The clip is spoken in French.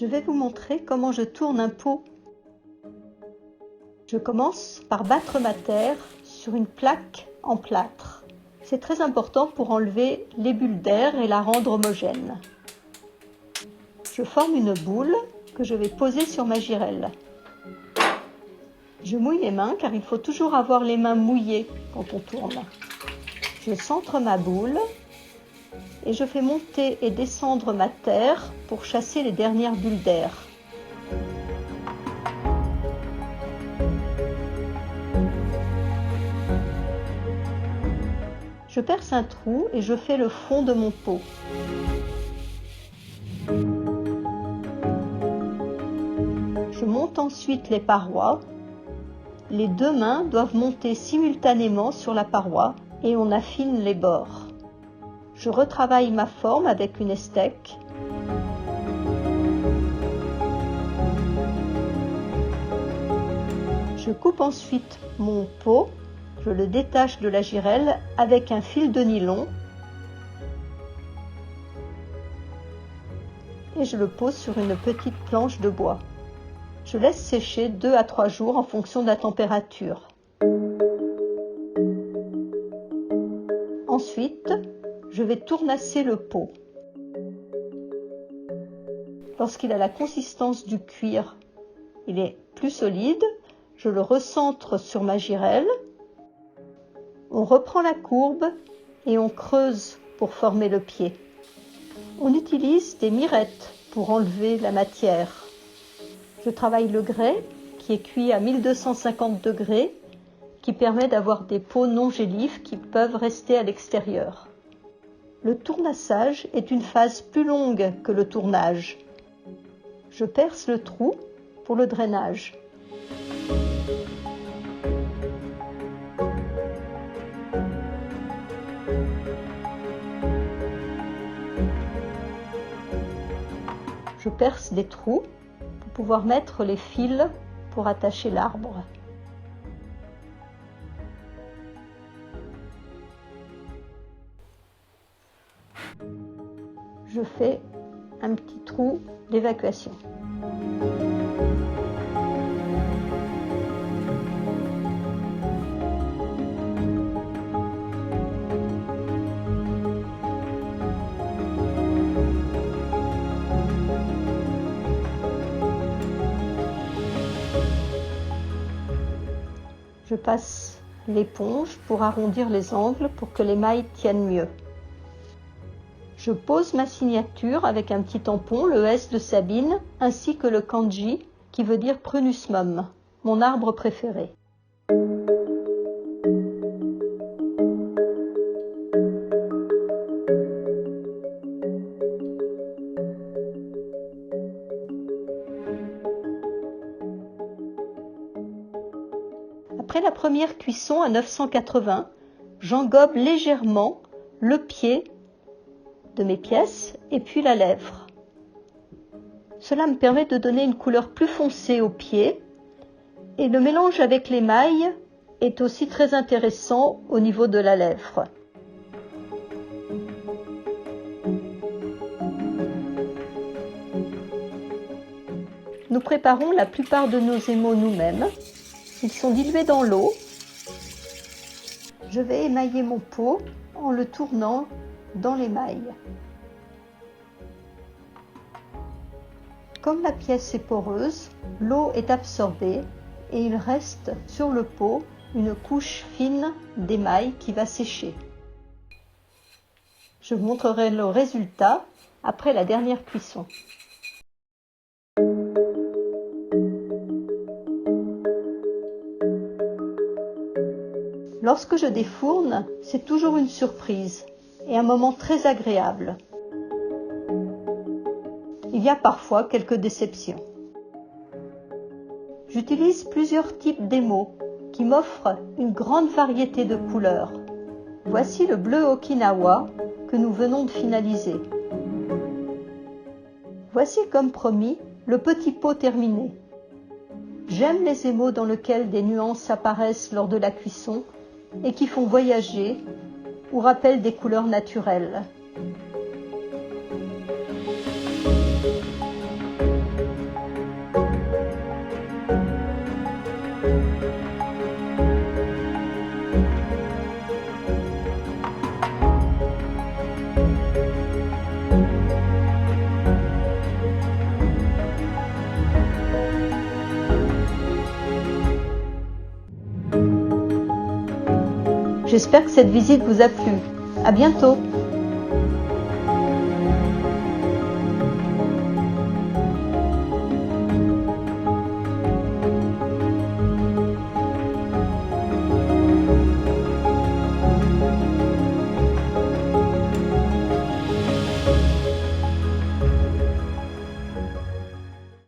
Je vais vous montrer comment je tourne un pot. Je commence par battre ma terre sur une plaque en plâtre. C'est très important pour enlever les bulles d'air et la rendre homogène. Je forme une boule que je vais poser sur ma girelle. Je mouille les mains car il faut toujours avoir les mains mouillées quand on tourne. Je centre ma boule et je fais monter et descendre ma terre pour chasser les dernières bulles d'air. Je perce un trou et je fais le fond de mon pot. Je monte ensuite les parois. Les deux mains doivent monter simultanément sur la paroi et on affine les bords. Je retravaille ma forme avec une estèque. Je coupe ensuite mon pot. Je le détache de la girelle avec un fil de nylon et je le pose sur une petite planche de bois. Je laisse sécher 2 à 3 jours en fonction de la température. Ensuite, je vais tournasser le pot. Lorsqu'il a la consistance du cuir, il est plus solide, je le recentre sur ma girelle. On reprend la courbe et on creuse pour former le pied. On utilise des mirettes pour enlever la matière. Je travaille le grès qui est cuit à 1250 degrés, qui permet d'avoir des pots non gélifs qui peuvent rester à l'extérieur. Le tournassage est une phase plus longue que le tournage. Je perce le trou pour le drainage. Je perce des trous pour pouvoir mettre les fils pour attacher l'arbre. Je fais un petit trou d'évacuation. Je passe l'éponge pour arrondir les angles pour que les mailles tiennent mieux. Je pose ma signature avec un petit tampon, le S de Sabine, ainsi que le kanji qui veut dire prunusmum, mon arbre préféré. Après la première cuisson à 980, j'engobe légèrement le pied de mes pièces et puis la lèvre. Cela me permet de donner une couleur plus foncée au pied et le mélange avec l'émail est aussi très intéressant au niveau de la lèvre. Nous préparons la plupart de nos émaux nous-mêmes. Ils sont dilués dans l'eau. Je vais émailler mon pot en le tournant dans l'émail. Comme la pièce est poreuse, l'eau est absorbée et il reste sur le pot une couche fine d'émail qui va sécher. Je vous montrerai le résultat après la dernière cuisson. Lorsque je défourne, c'est toujours une surprise et un moment très agréable. Il y a parfois quelques déceptions. J'utilise plusieurs types d'émaux qui m'offrent une grande variété de couleurs. Voici le bleu Okinawa que nous venons de finaliser. Voici comme promis le petit pot terminé. J'aime les émaux dans lesquels des nuances apparaissent lors de la cuisson et qui font voyager ou rappellent des couleurs naturelles. J'espère que cette visite vous a plu. À bientôt!